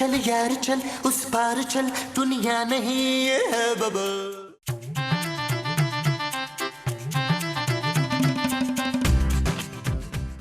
चल यार चल, उस पार चल, दुनिया नहीं है बाबा।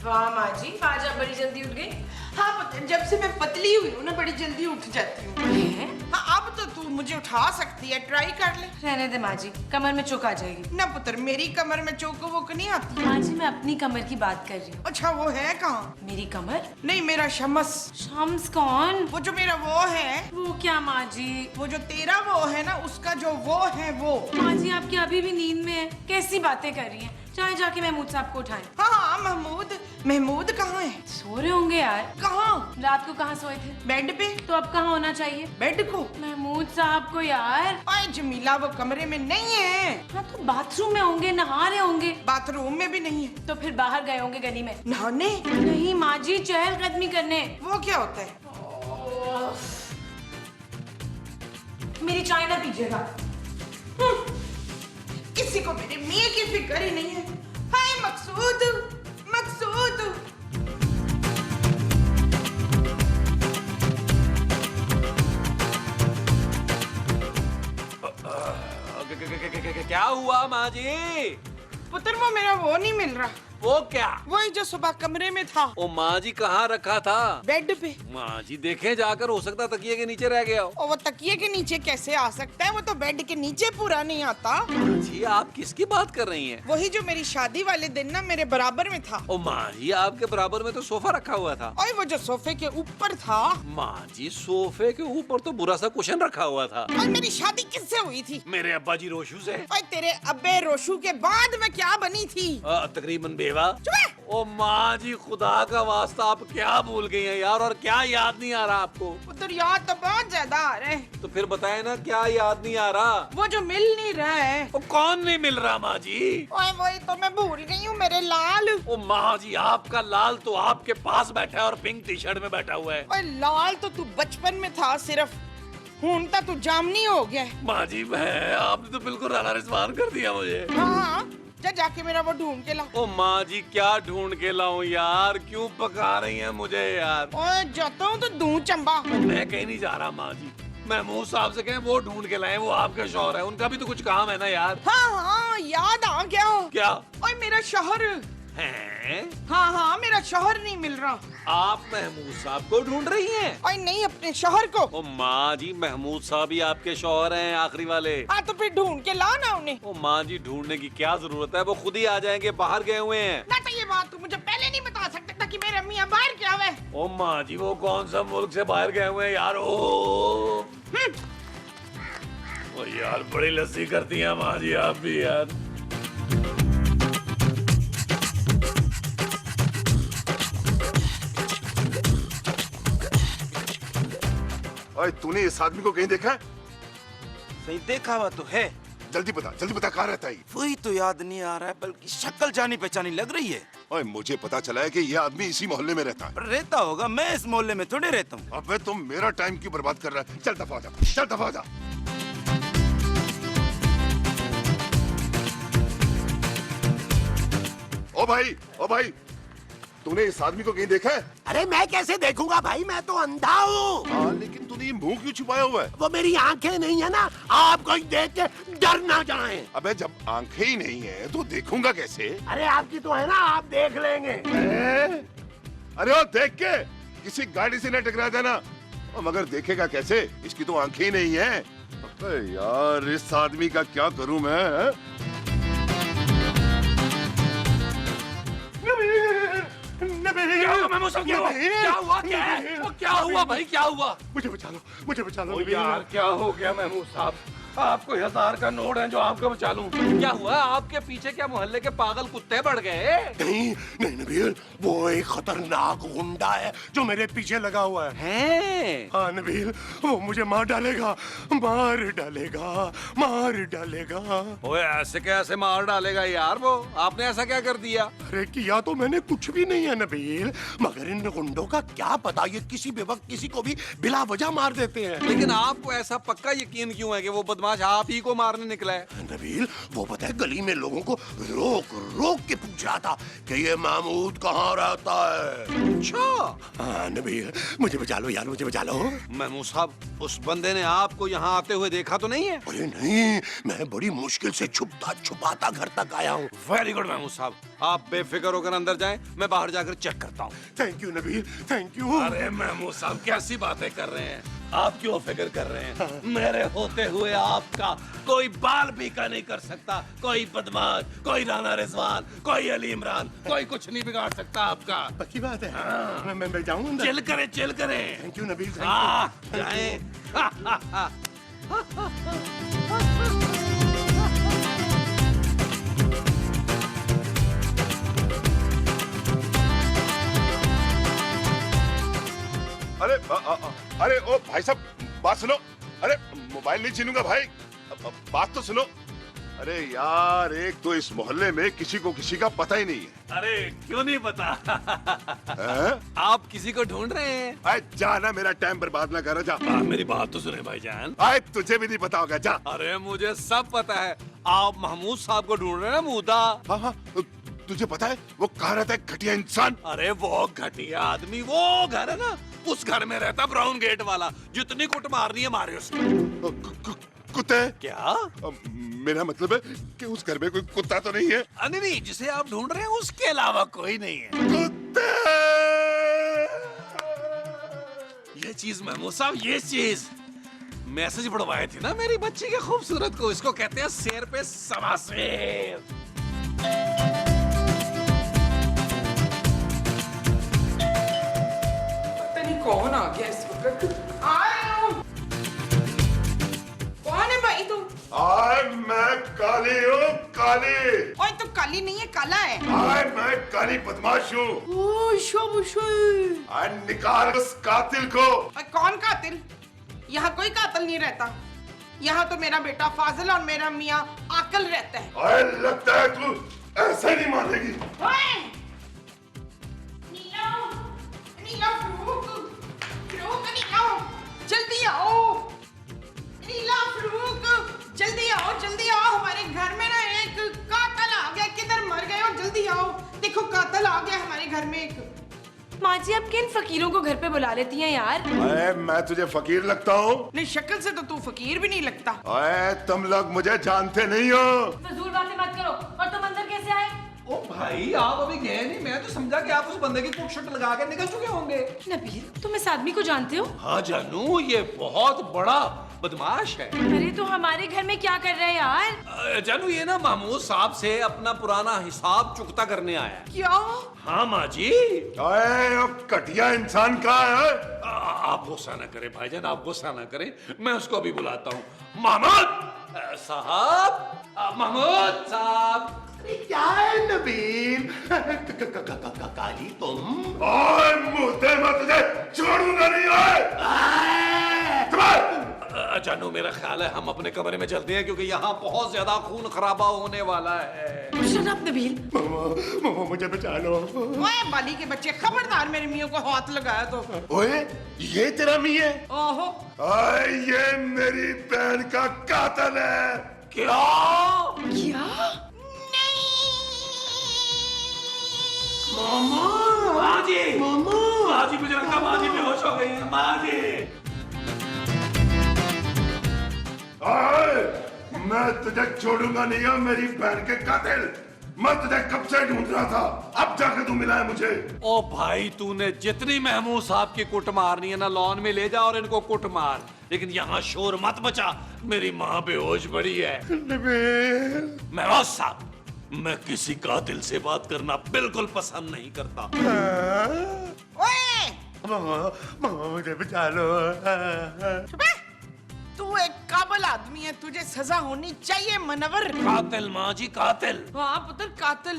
वाह माँ जी, आज आप बड़ी जल्दी उठ गई। हाँ पुत्र, जब से मैं पतली हुई हूँ ना बड़ी जल्दी उठ जाती हूँ। हाँ अब तो तू मुझे उठा सकती है, ट्राई कर ले। रहने दे माँ जी, कमर में चोक आ जाएगी। ना पुत्र, मेरी कमर में चोक वोक नहीं आती। माँ जी मैं अपनी कमर की बात कर रही हूँ। अच्छा वो है कहाँ? मेरी कमर? नहीं मेरा शमस। शम्स कौन? वो जो मेरा वो है। वो क्या माँ जी? वो जो तेरा वो है ना, उसका जो वो है वो। माँ जी आपकी अभी भी नींद में है, कैसी बातें कर रही हैं? चाहे जाके महमूद साहब को उठाएं। हाँ हाँ महमूद, महमूद कहाँ है? सो रहे होंगे यार। कहाँ? रात को कहाँ सोए थे? बेड पे। तो अब कहाँ होना चाहिए? बेड को। महमूद साहब को यार। अरे जमीला वो कमरे में नहीं है। हाँ तो बाथरूम में होंगे, नहा रहे होंगे। बाथरूम में भी नहीं है। तो फिर बाहर गए होंगे गली में नहाने। नहीं माँ जी, चहलकदमी करने। वो क्या होता है? मेरी चाय ना पीजिएगा। किसी को मेरे मियाँ की फिक्र ही नहीं है। हाय मकसूद, मकसूद। क्या हुआ माँ जी? पुत्र वो मेरा वो नहीं मिल रहा। वो क्या? वही जो सुबह कमरे में था। ओ माँ जी कहाँ रखा था? बेड पे। माँ जी देखे जाकर, हो सकता तकिए के नीचे रह गया हो। और वो तकिए के नीचे कैसे आ सकता है? वो तो बेड के नीचे पूरा नहीं आता। माँ जी आप किसकी बात कर रही हैं? वही जो मेरी शादी वाले दिन ना मेरे बराबर में था। ओ माँ जी आपके बराबर में तो सोफा रखा हुआ था। और वो जो सोफे के ऊपर था। माँ जी सोफे के ऊपर तो बुरा सा कुशन रखा हुआ था। और मेरी शादी किससे हुई थी? मेरे अब्बा जी रोशू से। और तेरे अब्बे रोशू के बाद मैं क्या बनी थी? तकरीबन बेवा। चुप है। ओ माँ जी खुदा का वास्ता आप क्या भूल गई हैं यार, और क्या याद नहीं आ रहा आपको? पुत्र याद तो बहुत ज्यादा आ रहे हैं। तो फिर बताए ना क्या याद नहीं आ रहा? वो जो मिल नहीं रहा है। वो कौन नहीं मिल रहा माँ जी? ओए वही तो मैं भूल गई हूँ, मेरे लाल। ओ माँ जी आपका लाल तो आपके पास बैठा है और पिंक टी शर्ट में बैठा हुआ है। ओए लाल तो तू बचपन में था सिर्फ, हूं तो तू जामनी हो गया है। माँ जी मैं, आपने तो बिल्कुल राला रिजवान कर दिया मुझे। हाँ जा जाके मेरा वो ढूंढ के ला। ओ माँ जी क्या ढूंढ के लाऊं यार, क्यों पका रही हैं मुझे यार? ओए जाता हूँ तो दूं चंबा। मैं कहीं नहीं जा रहा माँ जी, महमूद साहब से कहें वो ढूंढ के लाएं, वो आपके शौहर है, उनका भी तो कुछ काम है ना यार। हाँ हाँ याद आ गया। क्या? ओए मेरा शौहर। हैं? हाँ हाँ मेरा शौहर नहीं मिल रहा। आप महमूद साहब को ढूंढ रही हैं? ओए नहीं अपने शौहर को। ओ माँ जी महमूद साहब ही आपके शौहर हैं आखिरी वाले। हाँ तो फिर ढूंढ के ला ना उन्हें। ओ माँ जी ढूंढने की क्या जरूरत है, वो खुद ही आ जाएंगे, बाहर गए हुए हैं। ना तो ये बात तू मुझे पहले नहीं बता सकते था कि मेरे मियाँ बाहर क्या हुए। ओ माँ जी वो कौन सा मुल्क से बाहर गए हुए हैं यार? ओ यार बड़ी लस्सी करती हैं माँ जी आप भी यार। ओए तूने इस आदमी को कहीं देखा है? सही देखा हुआ तो है। जल्दी बता कहाँ रहता है? वही तो याद नहीं आ रहा है, बल्कि शक्ल जानी पहचानी लग रही है। ओए मुझे पता चला है कि ये आदमी इसी मोहल्ले में रहता है। पर रहता होगा, मैं इस मोहल्ले में थोड़े रहता हूँ। अबे तुम मेरा टाइम क्यों बर्बाद कर रहा है? चल दफा हो जा, चल दफा हो जा। ओ भाई तूने इस आदमी को कहीं देखा है? अरे मैं कैसे देखूंगा भाई, मैं तो अंधा हूँ। हाँ लेकिन तूने ये मुंह क्यों छुपाया हुआ है? वो मेरी आंखें नहीं है ना, आप कोई देख के डर ना जाए। अबे जब आंखें ही नहीं है तो देखूंगा कैसे? अरे आपकी तो है ना, आप देख लेंगे। अरे वो देख के किसी गाड़ी से न टकरा जाना। और मगर देखेगा कैसे, इसकी तो आंखें ही नहीं है। अबे यार इस आदमी का क्या करूं मैं? क्या हुआ महमूद साहब, क्या हुआ? क्या हुआ? क्या है? वो क्या हुआ भाई, क्या हुआ? मुझे बचा लो ओ यार क्या हो गया महमूद साहब? आपको 1000 का नोट है जो आपको बचा लूं। क्या हुआ? आपके पीछे क्या मोहल्ले के पागल कुत्ते बढ़ गए? नहीं नबील, वो एक खतरनाक गुंडा है जो मेरे पीछे लगा हुआ है। हैं? हाँ नबील, वो मुझे मार डालेगा। ओए ऐसे कैसे मार डालेगा यार? वो आपने ऐसा क्या कर दिया? अरे किया तो मैंने कुछ भी नहीं है नबील, मगर इन गुंडों का क्या पता, ये किसी भी वक्त किसी को भी बिला वजह मार देते हैं। लेकिन आपको ऐसा पक्का यकीन क्यों है कि वो बदमाश बदमाश आप ही को मारने निकला है। नबील, वो पता है गली में लोगों को रोक रोक के पूछ रहा था कि ये महमूद कहाँ रहता है। अच्छा। हाँ नबील, मुझे बचा लो यार, मुझे बचा लो। महमूद साहब, उस बंदे ने आपको यहाँ आते हुए देखा तो नहीं है? अरे नहीं, मैं बड़ी मुश्किल से छुपता छुपाता घर तक आया हूँ। वेरी गुड महमूद साहब, आप बेफिक्र होकर अंदर जाएं, मैं बाहर जाकर चेक करता हूँ। Thank you Nabeel, thank you. अरे महमूद साहब, कैसी बातें कर रहे हैं आप? क्यों फिक्र कर रहे हैं? मेरे होते हुए आपका कोई बाल बीका नहीं कर सकता, कोई बदमाश, कोई राना रिजवान, कोई अली इमरान, कोई कुछ नहीं बिगाड़ सकता आपका। पक्की बात है। हाँ। मैं जाऊँ अंदर? चिल करें, चिल करें। थैंक यू नबील, जाएं। अरे अरे ओ भाई साहब, बात सुनो। अरे मोबाइल नहीं छीनूंगा भाई, बात तो सुनो। अरे यार, एक तो इस मोहल्ले में किसी को किसी का पता ही नहीं है। अरे क्यों नहीं पता? हैं? आप किसी को ढूंढ रहे हैं? अरे जा ना, मेरा टाइम बर्बाद ना करो, जा। मेरी बात तो सुने भाईजान। अरे तुझे भी नहीं पता होगा, जा। अरे मुझे सब पता है, आप महमूद साहब को ढूंढ रहे हैं ना मूदा। हाँ हाँ, तुझे पता है वो कहाँ रहता है घटिया इंसान? अरे वो घटिया आदमी, वो घर है ना, उस घर में रहता ब्राउन गेट वाला। जितनी कुट मारनी है मारे उसको। कुत्ते? क्या? मेरा मतलब है कि उस घर में कोई कुत्ता तो नहीं है? नहीं नहीं, जिसे आप ढूंढ रहे हैं उसके अलावा कोई नहीं है। कुत्ते! ये चीज महमूद साहब, ये चीज मैसेज बढ़वाए थे ना मेरी बच्ची के खूबसूरत को, इसको कहते हैं शेर पे सवा शेर। पता नहीं कौन आ गया इस वक्त। कौन है भाई तुम? आय मैं काली हूँ, काली। ओए तो काली नहीं है, काला है। आय मैं काली बदमाश हूँ। आय निकाल उस कातिल को। ओए कौन कातिल? यहाँ कोई कातिल नहीं रहता। यहाँ तो मेरा बेटा फाजिल और मेरा मियाँ आकल रहता है। आय लगता है तू ऐसे नहीं मानेगी। ओए! नीला, नीला फ्रूक, फ्रूक नीला, जल्दी आओ। नीला फ्रूक, जल्दी आओ, जल्दी आओ। हमारे घर में ना एक कातिल आ गया। किधर मर गए हो? जल्दी आओ, देखो कातिल आ गया हमारे घर में एक। माँ जी, आप किन फकीरों को घर पे बुला लेती हैं यार? अरे मैं तुझे फकीर लगता हूँ? नहीं, शक्ल से तो तू फकीर भी नहीं लगता। अरे तुम लोग मुझे जानते नहीं हो। फजूल बातें मत करो। और तुम अंदर कैसे आए? ओ भाई, आप अभी गए नहीं, मैं तो समझा कि आप उस बंदे की कुट शुट लगा के निकल चुके होंगे। नबील, तुम इस आदमी को जानते हो? हाँ जानू, ये बहुत बड़ा बदमाश है। अरे तो हमारे घर में क्या कर रहे हैं यार? जानू, ये ना महमूद साहब से अपना पुराना हिसाब चुकता करने आया है। क्या? हाँ माँ जी। अरे अब घटिया इंसान कहाँ है? आप गुस्सा न करें भाईजान, आप गुस्सा न करें, मैं उसको अभी बुलाता हूँ। महमूद साहब, महमूद साहब। क्या है नबील? काली तुम? ओए मुद्दे मैं तुझे छोड़ूंगा नहीं। जानू, मेरा ख्याल है हम अपने कमरे में चलते हैं, क्योंकि यहाँ बहुत ज्यादा खून खराबा होने वाला है। शराब नबील। मामा मुझे बचा लो। ओए बाली के बच्चे, खबरदार मेरे मियाँ को हाथ लगाया तो। ओए ये तेरा मियाँ है? ओहो, ओए ये मेरी बहन का कातिल है। क्या? क्या? माँ जी, माँ जी, मुझे लगता माँ जी बेहोश हो गई है। माँ जी, मैं तुझे छोड़ूंगा नहीं है मेरी बहन के कातिल। मैं तुझे कब से ढूंढ रहा था, अब जाकर तू मिला है मुझे। ओ भाई, तूने जितनी महमूद साहब की कुट मारनी है ना, लॉन में ले जा और इनको कुट मार, लेकिन यहाँ शोर मत मचा, मेरी माँ बेहोश पड़ी है। महमूद साहब, मैं किसी कातिल से बात करना बिल्कुल पसंद नहीं करता। ओए! मामा मुझे बचा लो। चुप है। तू एक काबिल आदमी है, तुझे सजा होनी चाहिए मनवर। कातिल माँ जी, कातिल। हाँ पुत्र, कातिल।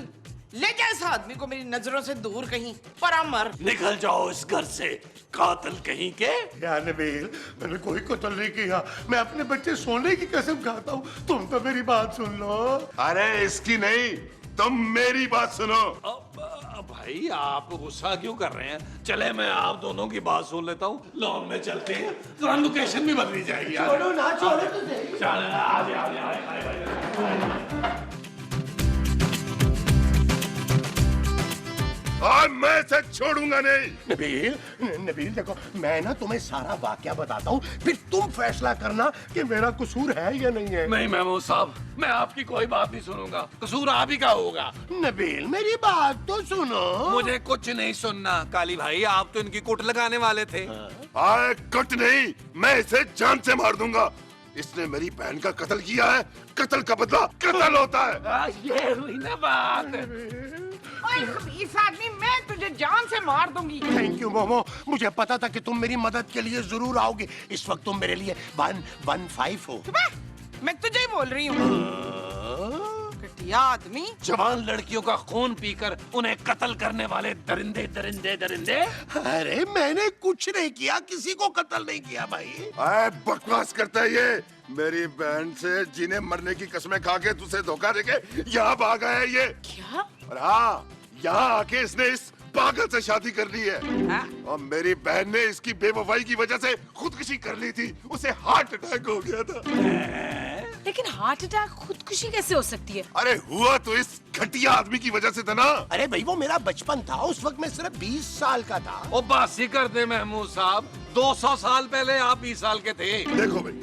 ले जा इस आदमी को मेरी नजरों से दूर कहीं, परामर। निकल जाओ इस घर से, कातिल कहीं के। यार नबील, मैंने कोई कत्ल नहीं किया। मैं अपने बच्चे सोने की कसम खाता हूँ। तुम तो मेरी बात सुन लो। अरे इसकी नहीं, तुम मेरी बात सुनो। भाई आप गुस्सा क्यों कर रहे हैं? चले मैं आप दोनों की बात सुन लेता हूँ, लॉन में चलते हैं, तो लोकेशन भी बदली जाएगी यार। छोड़ो ना, छोड़ो तो सही। चल आ और मैं इसे छोड़ूंगा नहीं। नबील, नबील देखो, मैं ना तुम्हें सारा वाकया बताता हूँ, फिर तुम फैसला करना कि मेरा कसूर है या नहीं है। नहीं महमूद साहब, मैं आपकी कोई बात नहीं सुनूंगा, कसूर आप ही का होगा। नबील मेरी बात तो सुनो। मुझे कुछ नहीं सुनना। काली भाई आप तो इनकी कुट लगाने वाले थे। आए कट नहीं, मैं इसे जान से मार दूंगा। इसने मेरी बहन का कत्ल किया है, कत्ल का बदला कत्ल होता है। ये हुई ना बात। ओए खबीस आदमी, मैं तुझे जान से मार दूंगी। थैंक यू मोमो, मुझे पता था कि तुम मेरी मदद के लिए जरूर आओगे। इस वक्त तुम मेरे लिए 115 हो। मैं तुझे ही बोल रही हूँ, घटिया आदमी। जवान लड़कियों का खून पीकर उन्हें कत्ल करने वाले दरिंदे दरिंदे दरिंदे। अरे मैंने कुछ नहीं किया, किसी को कत्ल नहीं किया भाई। आए बकवास करता है ये। मेरी बहन से जीने मरने की कसमें खा के तुझे धोखा देके यहाँ भागा है ये। क्या? और हाँ, यहाँ आके इसने इस पागल से शादी कर ली है। और मेरी बहन ने इसकी बेवफाई की वजह से खुदकुशी कर ली थी, उसे हार्ट अटैक हो गया था। लेकिन हार्ट अटैक खुदकुशी कैसे हो सकती है? अरे हुआ तो इस घटिया आदमी की वजह से था ना। अरे भाई वो मेरा बचपन था, उस वक्त मैं सिर्फ 20 साल का था। ओ बस ही कर दे महमूद साहब, 200 साल पहले आप 20 साल के थे। देखो भाई,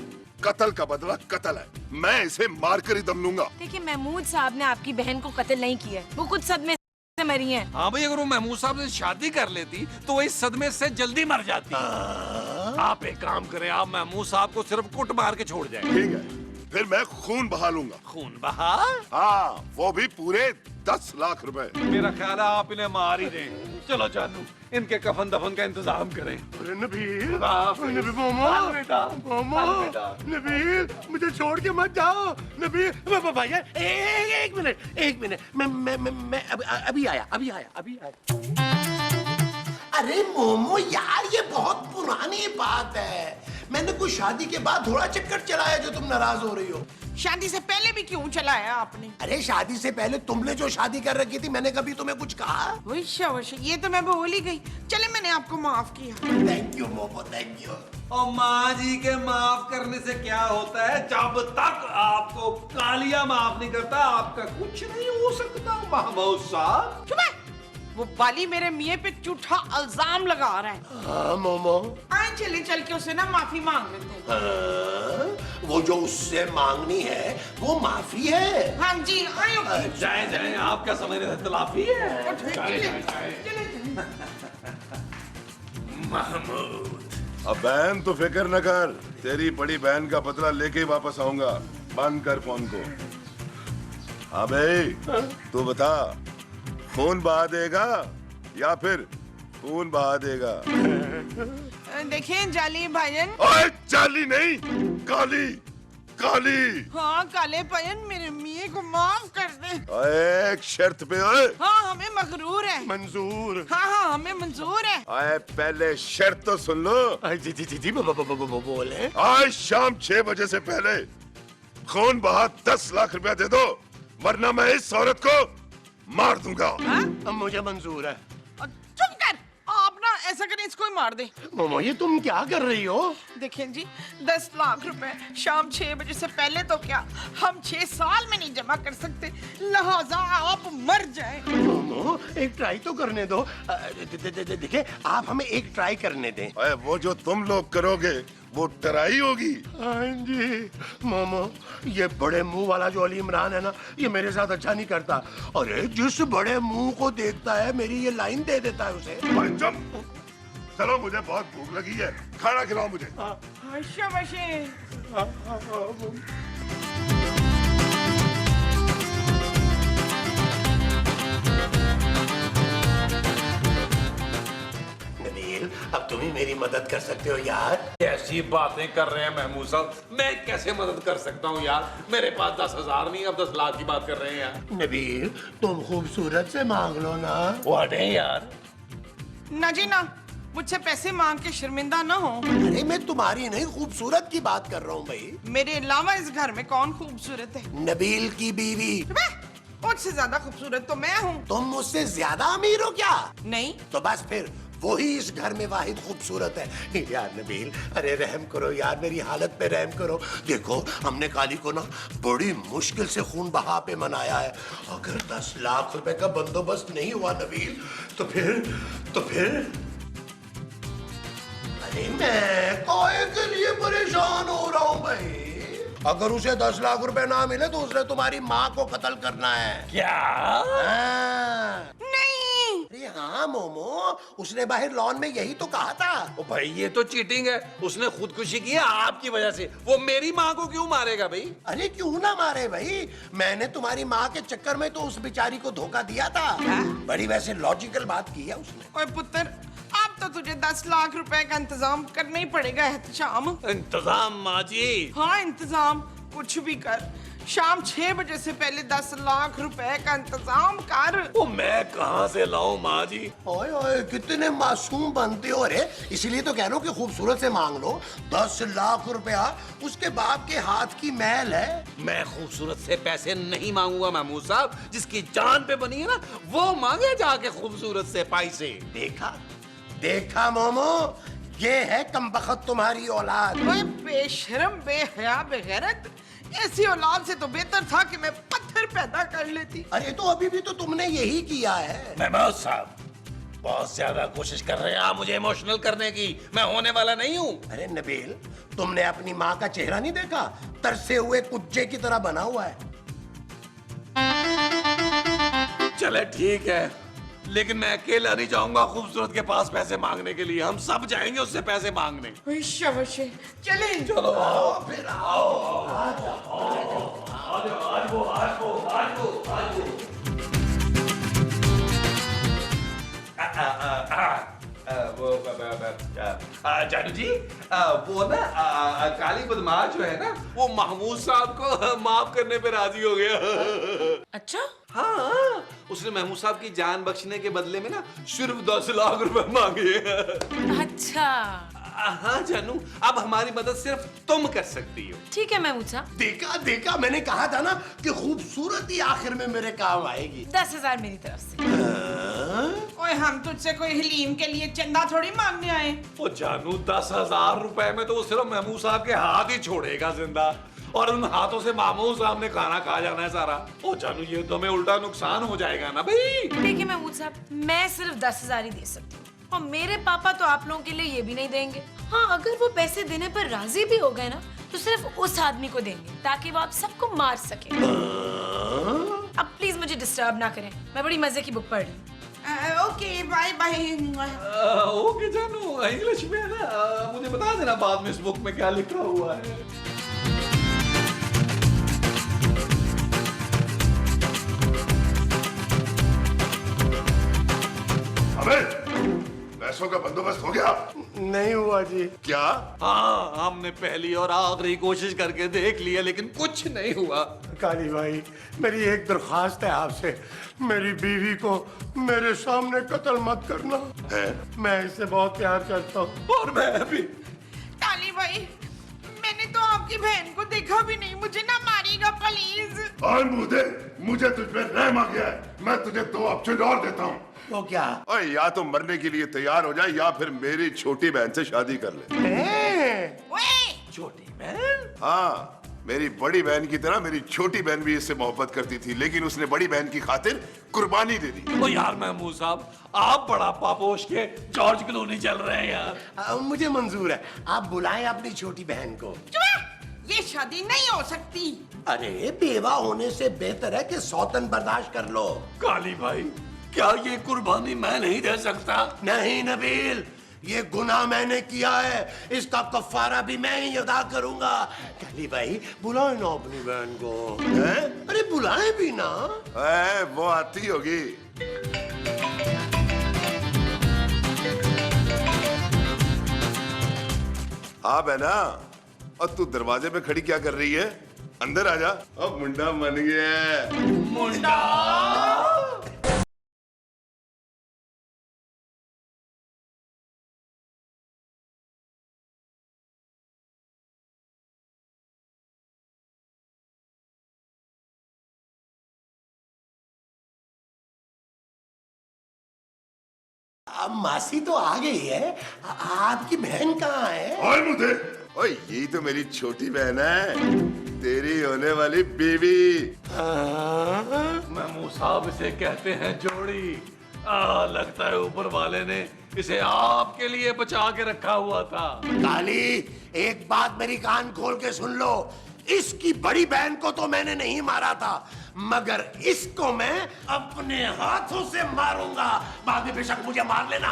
कत्ल का बदला कत्ल है, मैं इसे मार कर ही दम लूंगा। देखिए महमूद साहब ने आपकी बहन को कत्ल नहीं किया है, वो कुछ सदमे से मरी हैं। हाँ भाई, अगर वो महमूद साहब से शादी कर लेती तो वो इस सदमे से जल्दी मर जाती। आप एक काम करें, आप महमूद साहब को सिर्फ कुट मार के छोड़ जाए। ठीक है, फिर मैं खून बहा लूंगा। खून बहा? हाँ, वो भी पूरे 10 लाख रुपए। मेरा ख्याल है आप इन्हें मार ही दें। चलो जानू, इनके कफन दफन का इंतजाम करें। अरे नबील, नबील, मोमो, अलविदा, मोमो, अलविदा। नबील मुझे छोड़ के मत जाओ। नबील भैया, एक मिनट, मैं अभी आया। अरे मोमो यार, ये बहुत पुरानी बात है। मैंने कुछ शादी के बाद थोड़ा चक्कर चलाया जो तुम नाराज हो रही हो। शादी से पहले भी क्यों चलाया आपने? अरे शादी से पहले तुमने जो शादी कर रखी थी, मैंने कभी तुम्हें कुछ कहा? वश ये तो मैं भूल ही गई। चले, मैंने आपको माफ किया। Thank you momo, thank you. और माँ जी के माफ करने से क्या होता है? जब तक आपको कालिया माफ नहीं करता, आपका कुछ नहीं हो सकता महमूद साहब। चुप है। वो बाली मेरे मियाँ पे झूठा इल्जाम लगा रहा है। हाँ मोमो, आए चल के उसे ना माफी मांग लेते हैं। हाँ, वो जो उससे मांगनी है वो माफी है। हाँ जी, आए। जाए आप क्या समझ रहे थे? तलाफी है। महमूद, अब बहन तो फिक्र न कर, तेरी बड़ी बहन का बदला लेके ही वापस आऊंगा। बंद कर फोन को। हाँ भाई, तू बता, खून बहा देगा या फिर खून बहा देगा? देखें जाली भाईजन। ओए जाली नहीं, काली काली। हाँ काले भाईजन, मेरे मियाँ को माफ कर दे। ओए एक शर्त पे। ओए हाँ हमें मगरूर है। मंजूर। हाँ हमें मंजूर है। ओए पहले शर्त तो सुन लो। जी बोले। आज शाम 6 बजे से पहले खून बहा 10 लाख रुपया दे दो, वरना मैं इस औरत को मार दूंगा। अब मुझे मंजूर है। चुप कर, आप ना ऐसा करें, इसको ही मार दे। मोमो ये तुम क्या कर रही हो? देखें जी, 10 लाख रुपए शाम 6 बजे से पहले तो क्या हम 6 साल में नहीं जमा कर सकते, लिहाजा आप मर जाएं। मोमो एक ट्राई तो करने दो। देखिए, आप हमें एक ट्राई करने दें। ओए वो जो तुम लोग करोगे वो टराई होगी। हाँ जी मोमो, ये बड़े मुंह वाला जो अली इमरान है ना, ये मेरे साथ अच्छा नहीं करता। अरे जिस बड़े मुंह को देखता है, मेरी ये लाइन दे देता है उसे। चलो, मुझे बहुत भूख लगी है, खाना खिलाओ मुझे। नबील, अब तुम ही मेरी मदद कर सकते हो यार। ऐसी बातें कर रहे हैं महमूद साहब, मैं कैसे मदद कर सकता हूँ यार? मेरे पास 10,000 नहीं, अब 10 लाख की बात कर रहे हैं यार। नबील, तुम खूबसूरत से मांग लो ना। वाटे यार। ना जी ना, मुझसे पैसे मांग के शर्मिंदा ना हो। अरे मैं तुम्हारी नहीं, खूबसूरत की बात कर रहा हूँ भाई। मेरे अलावा इस घर में कौन खूबसूरत है? नबील की बीवी। मुझसे ज्यादा खूबसूरत तो मैं हूँ। तुम मुझसे ज्यादा अमीर हो क्या? नहीं। तो बस फिर वही इस घर में वाहिद खूबसूरत है। यार नबील, अरे रहम करो यार, मेरी हालत पे रहम करो। देखो हमने काली को ना बड़ी मुश्किल से खून बहा पे मनाया है। अगर 10 लाख रुपए का बंदोबस्त नहीं हुआ नबील, तो फिर अरे मैं काहे के लिए परेशान हो रहा हूँ भाई? अगर उसे 10 लाख रुपए ना मिले तो उसने तुम्हारी माँ को कत्ल करना है। क्या? हाँ। नहीं। अरे हाँ मोमो, उसने बाहर लॉन में यही तो कहा था। ओ भाई ये तो चीटिंग है। उसने खुदकुशी की है आपकी वजह से। वो मेरी माँ को क्यों मारेगा भाई? अरे क्यों ना मारे भाई, मैंने तुम्हारी माँ के चक्कर में तो उस बेचारी को धोखा दिया था। बड़ी वैसे लॉजिकल बात की है उसने। ओए पुत्र, अब तो तुझे 10 लाख रुपए का इंतजाम करना ही पड़ेगा एहतशाम। इंतजाम माँ जी? हाँ इंतजाम, कुछ भी कर। शाम 6 बजे से पहले 10 लाख रुपए का इंतजाम कर। वो मैं कहाँ से लाऊं माँ जी? ओए ओए कितने मासूम बनते हो रे, इसलिए तो कह रहा हूँ कि खूबसूरत से मांग लो। 10 लाख रुपया उसके बाप के हाथ की मैल है। मैं खूबसूरत से पैसे नहीं मांगूंगा महमूद साहब। जिसकी जान पे बनी है ना, वो मांगे जाके खूबसूरत से पैसे। देखा मोमो, ये है कमबख्त तुम्हारी औलाद। ओए बेशरम, बेहया, बेगैरत, ऐसी औलाद से तो बेहतर था कि मैं पत्थर पैदा कर लेती। अरे तो अभी भी तो तुमने यही किया है। महमूद साहब बहुत ज्यादा कोशिश कर रहे हैं आप मुझे इमोशनल करने की। मैं होने वाला नहीं हूँ। अरे नबील, तुमने अपनी माँ का चेहरा नहीं देखा? तरसे हुए कुज्जे की तरह बना हुआ है। चले ठीक है, लेकिन मैं अकेला नहीं जाऊंगा खूबसूरत के पास पैसे मांगने के लिए। हम सब जाएंगे उससे पैसे मांगने। ओए शाबाश, चले। चलो फिर आओ। जानू जी, वो ना काली बदमाश जो है ना, वो महमूद साहब को माफ करने पे राजी हो गया। अच्छा, हाँ, उसने महमूद साहब की जान बख्शने के बदले में ना सिर्फ 10 लाख रुपए मांगे। अच्छा हाँ जानू, अब हमारी मदद सिर्फ तुम कर सकती हो। ठीक है महमूद साहब, देखा मैंने कहा था ना कि खूबसूरती आखिर में मेरे काम आएगी। 10,000 मेरी तरफ से। ओए हम तुझसे कोई हलीम के लिए चंदा थोड़ी मांगने आए। वो जानू 10,000 रुपए में तो वो सिर्फ महमूद साहब के हाथ ही छोड़ेगा जिंदा, और उन हाथों से महमूद साहब ने खाना खा जाना है सारा। ओ जानू, ये तो हमें उल्टा नुकसान हो जाएगा ना भाई। देखिए महमूद साहब, मैं सिर्फ 10,000 ही दे सकती हूँ, और मेरे पापा तो आप लोगों के लिए ये भी नहीं देंगे। हाँ, अगर वो पैसे देने पर राजी भी हो गए ना, तो सिर्फ उस आदमी को देंगे ताकि वो आप सबको मार सके। अब प्लीज मुझे डिस्टर्ब ना करें, मैं बड़ी मजे की बुक पढ़ रही हूँ। Okay bye bye. ओके जानू, इंग्लिश में है ना, मुझे बता देना बाद में इस बुक में क्या लिखा हुआ है। अबे, पैसों का बंदोबस्त हो गया? नहीं हुआ जी। क्या? हाँ, हमने पहली और आखिरी कोशिश करके देख लिया, लेकिन कुछ नहीं हुआ। काली भाई, मेरी एक दरख्वास्त है आपसे, मेरी बीवी को मेरे सामने कत्ल मत करना है? मैं इससे बहुत प्यार करता हूँ। और मैं भी। काली भाई, मैंने तो आपकी बहन को देखा भी नहीं, मुझे ना मारिएगा प्लीज। और मुझे तुझ पे रहम आ गया है। मैं तुझे 2 ऑप्शन और देता हूँ। वो क्या? और या तो मरने के लिए तैयार हो जाए, या फिर मेरी छोटी बहन से शादी कर ले। ओए छोटी बहन? हाँ, मेरी बड़ी बहन की तरह मेरी छोटी बहन भी इससे मोहब्बत करती थी, लेकिन उसने बड़ी बहन की खातिर कुर्बानी दे दी। ओ यार महमूद साहब, आप बड़ा पापोश के जॉर्ज क्लूनी चल रहे हैं यार। मुझे मंजूर है, आप बुलाएं अपनी छोटी बहन को। ये शादी नहीं हो सकती। अरे बेवा होने से बेहतर है कि सौतन बर्दाश्त कर लो। काली भाई, क्या ये कुर्बानी मैं नहीं दे सकता? नहीं नबील, ये गुनाह मैंने किया है, इसका कफारा भी मैं ही अदा करूंगा। काली भाई, बुलाए ना अपनी बहन को। हैं? अरे बुलाए भी ना। वो आती होगी। हाँ बहना, और तू दरवाजे पे खड़ी क्या कर रही है? अंदर आजा, अब मुंडा बन गया। मुंडा मासी तो आ गई है, आपकी बहन कहाँ है? और मुझे ओए यही तो मेरी छोटी बहन है, तेरी होने वाली बीवी। महमूद साहब इसे कहते हैं जोड़ी। लगता है ऊपर वाले ने इसे आपके लिए बचा के रखा हुआ था। काली, एक बात मेरी कान खोल के सुन लो, इसकी बड़ी बहन को तो मैंने नहीं मारा था, मगर इसको मैं अपने हाथों से मारूंगा। बाद में बेशक मुझे मार लेना।